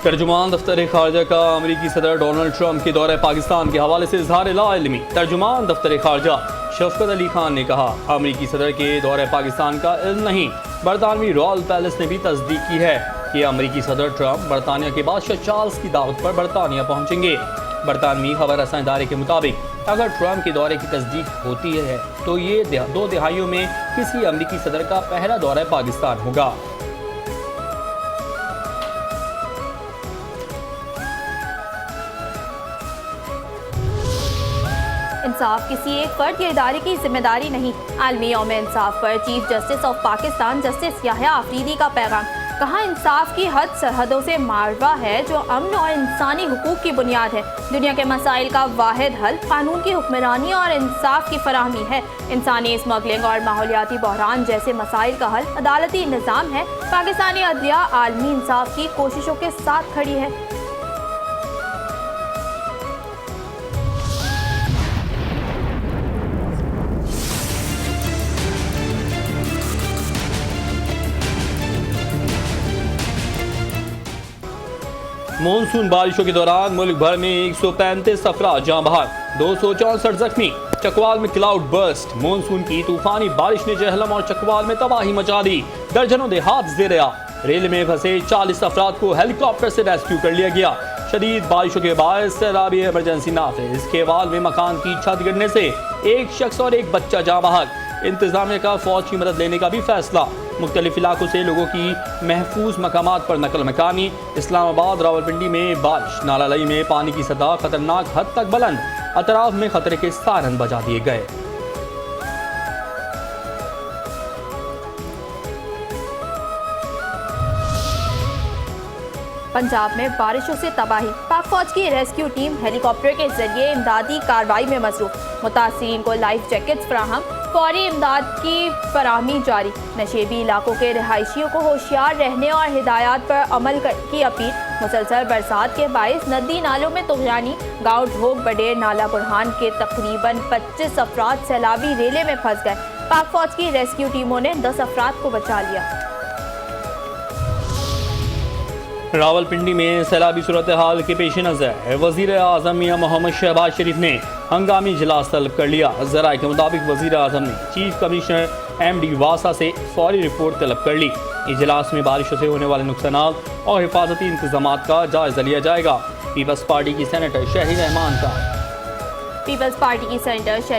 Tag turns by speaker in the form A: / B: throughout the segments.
A: तर्जुमान दफ्तर खारजा का अमरीकी सदर डोनाल्ड ट्रंप के दौरे पाकिस्तान के हवाले से इजहार लाइलमी। तर्जुमान दफ्तर खारजा शफकत अली खान ने कहा, अमरीकी सदर के दौरे पाकिस्तान का इल्म नहीं। बरतानवी रॉयल पैलेस ने भी तस्दीक की है कि अमरीकी सदर ट्रंप बरतानिया के बादशाह चार्ल्स की दावत पर बरतानिया पहुंचेंगे। बरतानवी खबर रसां इदारे के मुताबिक अगर ट्रंप के दौरे की तस्दीक होती है तो ये 2 दिहाइयों में किसी अमरीकी सदर का पहला दौरा पाकिस्तान होगा।
B: इंसाफ किसी एक फर्द या इदारे की जिम्मेदारी नहीं। आलमी यौम इंसाफ पर chief justice of Pakistan justice Yahya Afridi का पैगाम। कहा, इंसाफ की हद सरहदों से मारवा है जो अमन और इंसानी हुकूक की बुनियाद है। दुनिया के मसाइल का वाहिद हल कानून की हुक्मरानी और इंसाफ की फराहमी है। इंसानी स्मगलिंग और माहौलियाती बहरान जैसे मसाइल का हल अदालती निज़ाम है। पाकिस्तानी अदलिया आलमी इंसाफ की कोशिशों के साथ खड़ी है।
A: मानसून बारिशों के दौरान मुल्क भर में 135 अफराद जाँ बहक, 264 जख्मी। चकवाल में क्लाउड बर्स्ट। मानसून की तूफानी बारिश ने जहलम और चकवाल में तबाही मचा दी। दर्जनों देहात ज़ेर-ए-आब। रेल में फंसे 40 अफराद को हेलीकॉप्टर से रेस्क्यू कर लिया गया। शदीद बारिशों के बाद सैलाबी इमरजेंसी नाफिज। केवाल में मकान की छत गिरने से एक शख्स और एक बच्चा जाँ बहक। इंतजामिया का फौज की मदद लेने का भी फैसला। मुख्तलिफ इलाकों से लोगों की महफूज मकामात पर नकल मकानी। इस्लामाबाद रावलपिंडी में बारिश। नालालई में पानी की सतह खतरनाक हद तक बुलंद। अतराफ में खतरे के सायरन बजा दिए गए।
B: पंजाब में बारिशों से तबाही। पाक फौज की रेस्क्यू टीम हेलीकॉप्टर के जरिए इमदादी कार्रवाई में मसरूफ। मुतासिरीन को लाइफ जैकेट्स फराहम। फौरी इमदाद की फराहमी जारी। नशेबी इलाकों के रिहायशियों को होशियार रहने और हिदायत पर अमल की अपील। मुसलसल बरसात के बायस नदी नालों में तुगयानी। गाँव ढोक बडेर नाला बुरहान के तकरीबन 25 अफराद सैलाबी रेले में फंस गए। पाक फौज की रेस्क्यू टीमों ने 10 अफराद को बचा लिया।
A: रावलपिंडी में सैलाबी सूरत हाल के पेश नज़र वज़ीर आज़म मियां मोहम्मद शहबाज शरीफ ने हंगामी इजलास तलब कर लिया। ज़राए के मुताबिक वज़ीर आज़म ने चीफ कमिश्नर MD वासा से फौरी रिपोर्ट तलब कर ली। इजलास में बारिशों से होने वाले नुकसान और हिफाजती इंतजाम का जायजा लिया जाएगा। पीपल्स पार्टी की सेनेटर शहरी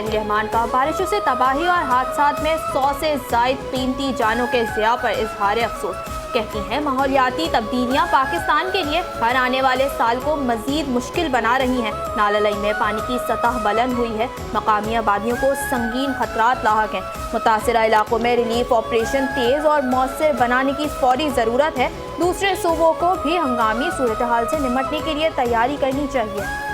A: रहमान का बारिशों से तबाही और हादसात में 100 से ज़ायद कीमती जानों के ज़िया पर इजहार अफसोस। कहती हैं, माहौलियाती तब्दीलियाँ पाकिस्तान के लिए हर आने वाले साल को मज़ीद मुश्किल बना रही हैं। नालालई में पानी की सतह बुलंद हुई है। मकामी आबादियों को संगीन खतरात लाहक हैं। मुतासरा इलाकों में रिलीफ ऑपरेशन तेज़ और मौसर बनाने की फौरी ज़रूरत है। दूसरे सूबों को भी हंगामी सूरत हाल से निपटने के लिए तैयारी करनी चाहिए।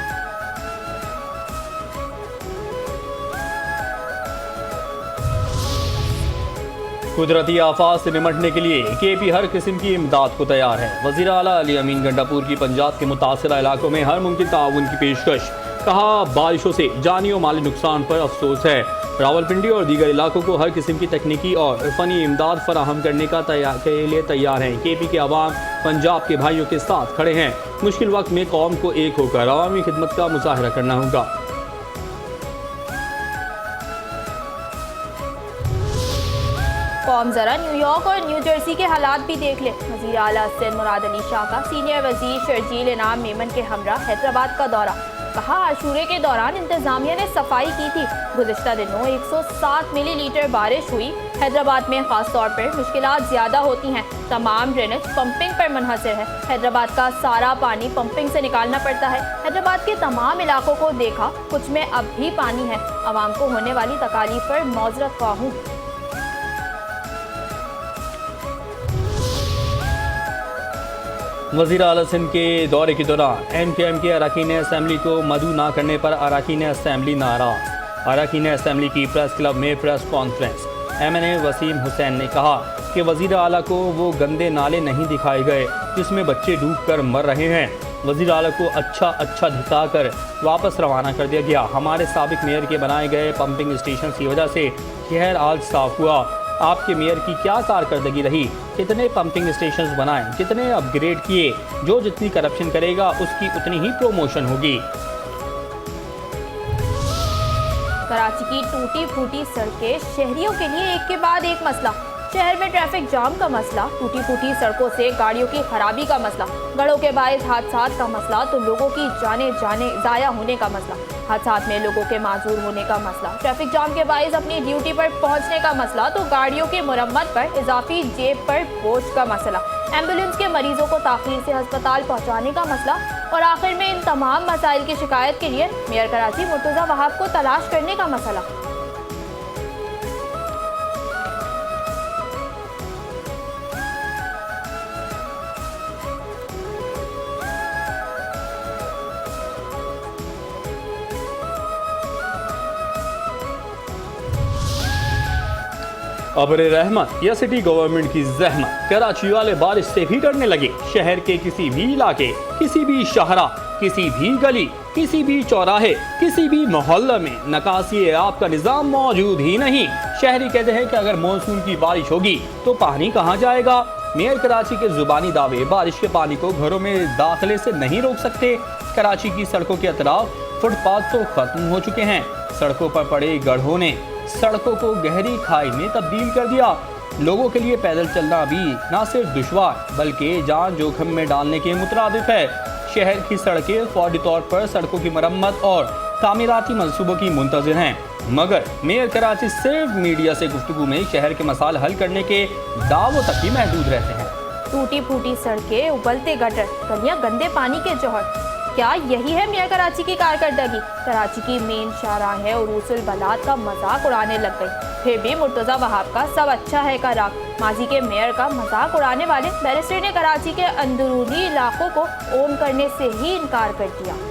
A: कुदरती आफात से निमटने के लिए KP हर किस्म की इमदाद को तैयार है। वज़ीर आला अली अमीन गंडापुर की पंजाब के मुतासरा इलाकों में हर मुमकिन ताउन की पेशकश। कहा, बारिशों से जानी और माली नुकसान पर अफसोस है। रावलपिंडी और दीगर इलाकों को हर किस्म की तकनीकी और फ़नी इमदाद फराहम करने के लिए तैयार हैं। KP के अवाम पंजाब के भाइयों के साथ खड़े हैं। मुश्किल वक्त में कौम को एक होकर अवामी खिदमत का मुजाहरा करना होगा।
B: कौम जरा न्यूयॉर्क और न्यू जर्सी के हालात भी देख ले। वज़ीर आला सिंध मुराद अली शाह का सीनियर वज़ीर शर्जील इनाम मेमन के हमरा हैदराबाद का दौरा। कहा, आशूरे के दौरान इंतजामिया ने सफाई की थी। गुज़िश्ता दिनों 107 मिलीलीटर बारिश हुई। हैदराबाद में खास तौर पर मुश्किलात ज़्यादा होती हैं। तमाम ड्रेनेज पंपिंग पर मुनहसर है। हैदराबाद का सारा पानी पंपिंग से निकालना पड़ता है। हैदराबाद के तमाम इलाकों को देखा, कुछ में अब भी पानी है। आवाम को होने वाली तकालीफ पर मौजरत ख्वाह हूँ।
A: वज़ीर आला सिंध के दौरे के दौरान MKM के अरकान असम्बली को मदऊ न करने पर अरकान असम्बली नाराज़। अरकान असम्बली की प्रेस क्लब में press conference. MNA Wasim Hussain ने कहा कि वज़ीर आला को वो गंदे नाले नहीं दिखाए गए जिसमें बच्चे डूब कर मर रहे हैं। वज़ीर आला को अच्छा दिखाकर वापस रवाना कर दिया गया। हमारे साबिक मेयर के बनाए गए पंपिंग स्टेशन की वजह से शहर आज साफ हुआ। आपके मेयर की क्या कारकर्दगी रही, कितने पंपिंग स्टेशंस बनाए, कितने अपग्रेड किए। जो जितनी करप्शन करेगा उसकी उतनी ही प्रमोशन होगी।
B: कराची की टूटी फूटी सड़कें शहरियों के लिए एक के बाद एक मसला। शहर में ट्रैफिक जाम का मसला, टूटी फूटी सड़कों से गाड़ियों की खराबी का मसला, गड़ों के बायस हादसात का मसला, तो लोगों की जाने जाया होने का मसला, हादसात में लोगों के माजूर होने का मसला, ट्रैफिक जाम के बायस अपनी ड्यूटी पर पहुंचने का मसला, तो गाड़ियों की मुरम्मत पर इजाफी जेब पर बोझ का मसला, एम्बुलेंस के मरीजों को ताखीर से अस्पताल पहुंचाने का मसला, और आखिर में इन तमाम मसाइल की शिकायत के लिए मेयर कराची मुर्तज़ा वहाब को तलाश करने का मसला।
A: अबरे रहमत या सिटी गवर्नमेंट की जहमत, कराची वाले बारिश से भी डरने लगे। शहर के किसी भी इलाके, किसी भी शहरा, किसी भी गली, किसी भी चौराहे, किसी भी मोहल्ले में नकासी आब का निजाम मौजूद ही नहीं। शहरी कहते हैं कि अगर मानसून की बारिश होगी तो पानी कहाँ जाएगा। मेयर कराची के जुबानी दावे बारिश के पानी को घरों में दाखिले से नहीं रोक सकते। कराची की सड़कों के अतराफ फुटपाथ तो खत्म हो चुके हैं। सड़कों पर पड़े गड्ढों ने सड़कों को गहरी खाई में तब्दील कर दिया। लोगों के लिए पैदल चलना भी न सिर्फ दुश्वार बल्कि जान जोखिम में डालने के मुतरादिफ है। शहर की सड़कें फौरी तौर पर सड़कों की मरम्मत और तामीराती मंसूबों की मुंतज़िर हैं, मगर मेयर कराची सिर्फ मीडिया से गुफ्तगू में शहर के मसाइल हल करने के दावों तक ही महदूद रहते हैं।
B: टूटी फूटी सड़कें, उबलते गटर, गलियां गंदे पानी के जौहर, क्या यही है मेयर कराची की कारकर्दगी? कराची की मेन शाहराहें और उसूल बलात का मजाक उड़ाने लग गई। फिर भी मुर्तज़ा वहाब का सब अच्छा है का राग, माजी के मेयर का मजाक उड़ाने वाले बैरिस्टर ने कराची के अंदरूनी इलाकों को ओन करने से ही इनकार कर दिया।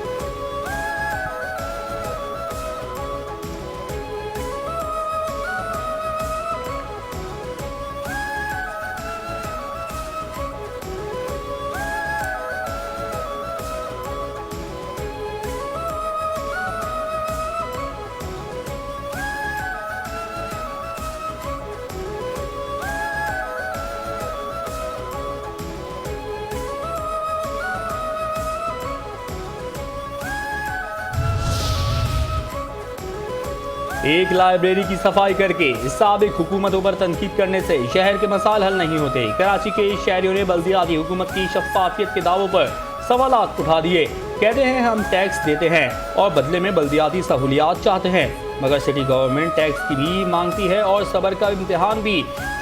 A: एक लाइब्रेरी की सफाई करके साबिक हुकूमतों पर तनकीद करने से शहर के मसाइल हल नहीं होते। कराची के शहरियों ने बल्दियाती हुकूमत की शफाफियत के दावों पर सवालात उठा दिए। कहते हैं हम टैक्स देते हैं और बदले में बल्दियाती सहूलियात चाहते हैं, मगर सिटी गवर्नमेंट टैक्स की भी मांगती है और सब्र का इम्तिहान भी।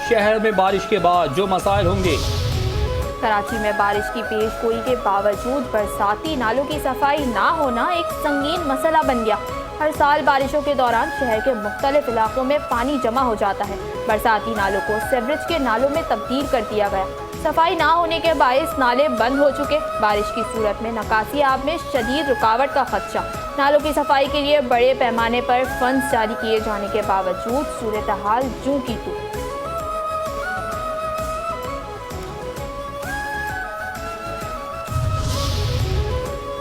A: शहर में बारिश के बाद जो मसाइल होंगे।
B: कराची में बारिश की पेशगोई के बावजूद बरसाती नालों की सफाई ना होना एक संगीन मसला बन गया। हर साल बारिशों के दौरान शहर के मुख्तलिफ इलाकों में पानी जमा हो जाता है। बरसाती नालों को सीवरेज के नालों में तब्दील कर दिया गया। सफाई ना होने के बायस नाले बंद हो चुके। बारिश की सूरत में नकासी आब में शदीद रुकावट का खदशा। नालों की सफाई के लिए बड़े पैमाने पर फंड्स जारी किए जाने के बावजूद सूरत हाल जूं की तू।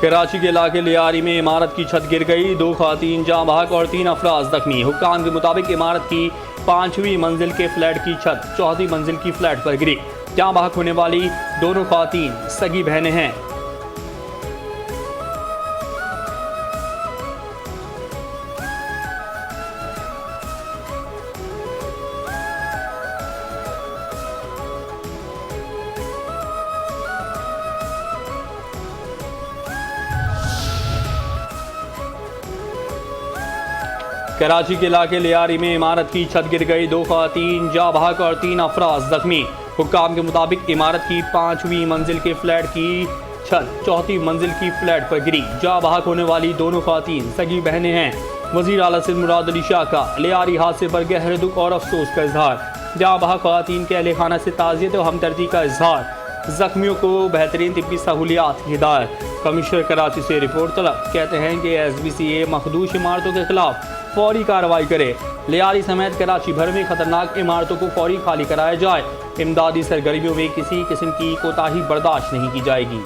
A: कराची के इलाके लियारी में इमारत की छत गिर गई, 2 ख़वातीन जाँ बहक और 3 अफराज जख्मी। हुक्काम के मुताबिक इमारत की 5वीं मंजिल के फ्लैट की छत 4थी मंजिल की फ्लैट पर गिरी। जाँ बहक होने वाली दोनों ख़वातीन सगी बहनें हैं। कराची के इलाके लियारी में इमारत की छत गिर गई, 2 ख़वातीन जाँ बहक और 3 अफराज जख्मी। हुक्काम के मुताबिक इमारत की 5वीं मंजिल के फ्लैट की छत 4थी मंजिल की फ्लैट पर गिरी। जाँ बहक होने वाली दोनों ख़वातीन सगी बहनें हैं। वज़ीर आला सिंध मुराद अली शाह का लियारी हादसे पर गहरे दुख और अफसोस का इजहार। जाँ बहक ख़वातीन के अहले खाना से ताज़ियत और हमदर्दी का इजहार। जख्मियों को बेहतरीन तिब्बी सहूलियात की हिदायत। कमिश्नर कराची से रिपोर्ट तलब। कहते हैं कि SBCA मखदूश इमारतों के खिलाफ फौरी कार्रवाई करे। लियारी समेत कराची भर में खतरनाक इमारतों को फौरी खाली कराया जाए। इमदादी सरगर्मियों में किसी किस्म की कोताही बर्दाश्त नहीं की जाएगी।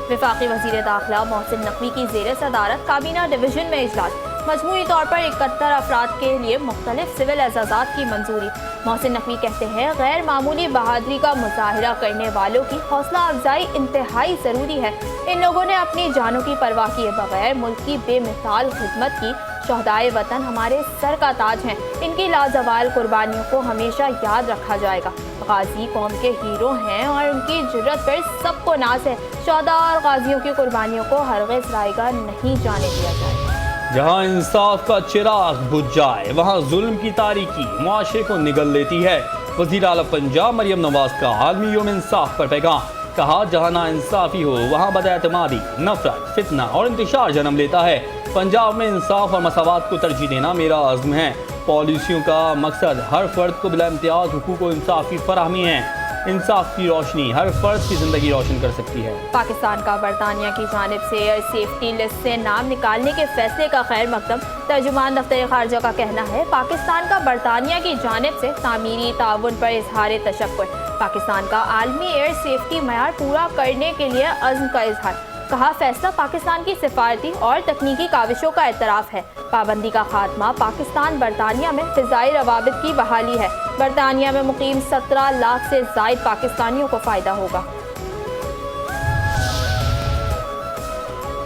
A: वफाकी
B: वज़ीर दाखिला मोहसिन नकवी की ज़ेर सदारत काबीना डिवीज़न में इजलास। मजमूई तौर पर 71 अफराद के लिए मुख्तलिफ सिविल एजाज़ात की मंजूरी। मोहसिन नकवी कहते हैं, गैर मामूली बहादुरी का मुजाहरा करने वालों की हौसला अफजाई इंतहाई ज़रूरी है। इन लोगों ने अपनी जानों की परवाह किए बगैर मुल्क की बेमिसाल खिदमत की। शहदाए वतन हमारे सर का ताज हैं। इनकी लाजवाल कुर्बानियों को हमेशा याद रखा जाएगा। गाजी कौम के हीरो हैं और उनकी जुर्रत पर सबको नाज है। शहदा और गाजियों की कुर्बानियों को हरगिज़ रायगा नहीं जाने दिया जाएगा।
A: जहाँ इंसाफ का चिराग बुझ जाए वहाँ जुल्म की तारीकी मुआशरे को निगल लेती है। वज़ीर आला पंजाब मरियम नवाज का आलमी यौम इंसाफ पर पैगाम। कहा, जहाँ ना इंसाफी हो वहाँ बदएतमादी, नफरत, फितना और इंतशार जन्म लेता है। पंजाब में इंसाफ और मसावात को तरजीह देना मेरा अज़्म है। पॉलिसियों का मकसद हर फर्द को बिला इम्तियाज़ हुकूक और इंसाफ की फराहमी है। इंसाफ की रोशनी हर फर्द की ज़िंदगी रोशन कर सकती है।
B: पाकिस्तान का बरतानिया की जानिब से एयर सेफ्टी लिस्ट से नाम निकालने के फैसले का खैर मकदम। तर्जुमान दफ्तर खारजा का कहना है, पाकिस्तान का बरतानिया की जानिब से तामीरी ताउन पर इजहार तशक्कुर। पाकिस्तान का आलमी एयर सेफ्टी मयार पूरा करने के लिए अज़्म का इजहार। कहा, फैसला पाकिस्तान की सिफारती और तकनीकी काविशों का एतराफ़ है। पाबंदी का खात्मा पाकिस्तान बरतानिया में फ़िज़ाई रवाबित की बहाली है। बरतानिया में मुकीम 17 लाख से ज़ायद पाकिस्तानियों को फ़ायदा होगा।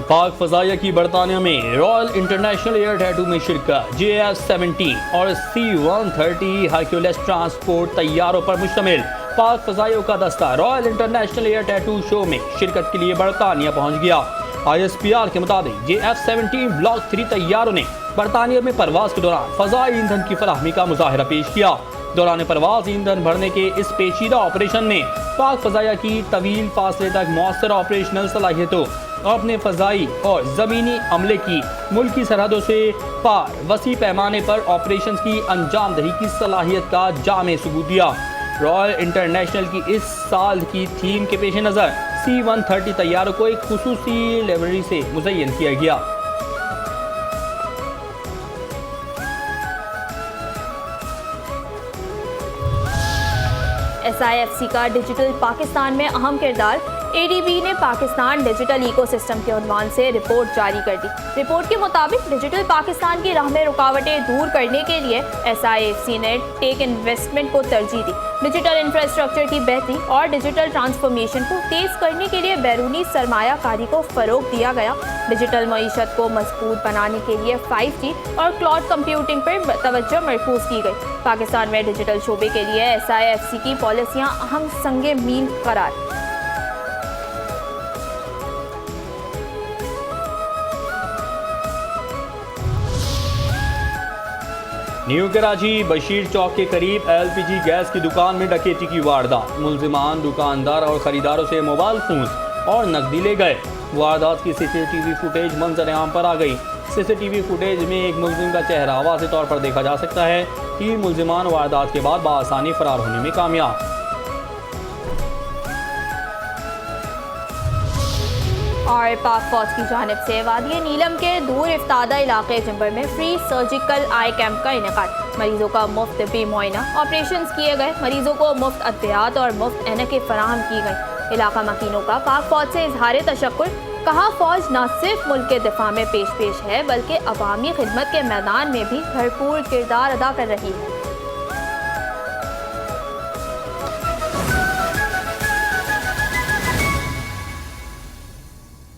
A: पाक फ़ज़ाइया की बरतानिया में रॉयल इंटरनेशनल एयर टैटू में शिरकत। JF-17 और C-130 हरक्यूलिस ट्रांसपोर्ट तैयारों पर मुश्तमिल पाक फ़ज़ाइयों का दस्ता royal international air tattoo show में शिरकत के लिए बरतानिया पहुँच गया। ISPR के मुताबिक JF-17 ब्लॉक 3 तैयारों ने बरतानिया में परवाज के दौरान फ़ज़ाई ईंधन की फराहमी का मुजाहरा पेश किया। दौरान परवाज ईंधन भरने के इस पेचीदा ऑपरेशन ने पाक फ़ज़ाइया की तवील फासले तक मौसर ऑपरेशनल सलाहियतों और अपने फ़ज़ाई और ज़मीनी अमले की मुल्की सरहदों से पार वसी पैमाने पर ऑपरेशन की अंजाम दही की सलाहियत का जामे सबूत दिया। रॉयल इंटरनेशनल की इस साल की थीम के पेश नज़र C-130 तैयारों को एक खुसूसी लाइब्रेरी से मुज़य्यन किया गया।
B: SIFC का डिजिटल पाकिस्तान में अहम किरदार। ADB ने पाकिस्तान डिजिटल इकोसिस्टम के उन्वान से रिपोर्ट जारी कर दी। रिपोर्ट के मुताबिक डिजिटल पाकिस्तान की राह में रुकावटें दूर करने के लिए SIFC ने टेक इन्वेस्टमेंट को तरजीह दी। डिजिटल इंफ्रास्ट्रक्चर की बेहतरी और डिजिटल ट्रांसफॉर्मेशन को तेज़ करने के लिए बैरूनी सरमायाकारी को फ़रोग दिया गया। डिजिटल मईशत को मजबूत बनाने के लिए 5G और क्लाउड कंप्यूटिंग पर तवज्जो मरकूज़ की गई। पाकिस्तान में डिजिटल शोबे के लिए SIFC की पॉलिसियाँ अहम संगे मील करार।
A: न्यू कराची बशीर चौक के करीब LPG गैस की दुकान में डकैती की वारदात। मुलजिमान दुकानदार और खरीदारों से मोबाइल फोन और नकदी ले गए। वारदात की CCTV फुटेज मंजर आम पर आ गई। CCTV फुटेज में एक मुलजिम का चेहरा वाज़ेह तौर पर देखा जा सकता है। 3 मुलजिमान वारदात के बाद बआसानी फरार होने में कामयाब।
B: और पाक फौज की जानिब से वादी नीलम के दूर इफ्तादा इलाके जंबर में फ्री सर्जिकल आई कैंप का इनेकाद। मरीजों का मुफ्त तिब्बी मुआयना, ऑपरेशन किए गए। मरीजों को मुफ्त अद्वियात और मुफ्त ऐनकें फराहम की गई। इलाका मकीनों का पाक फौज से इजहार तशक्कुर। कहा, फौज न सिर्फ मुल्क के दिफा में पेश है बल्कि अवामी खिदमत के मैदान में भी भरपूर किरदार अदा कर रही है।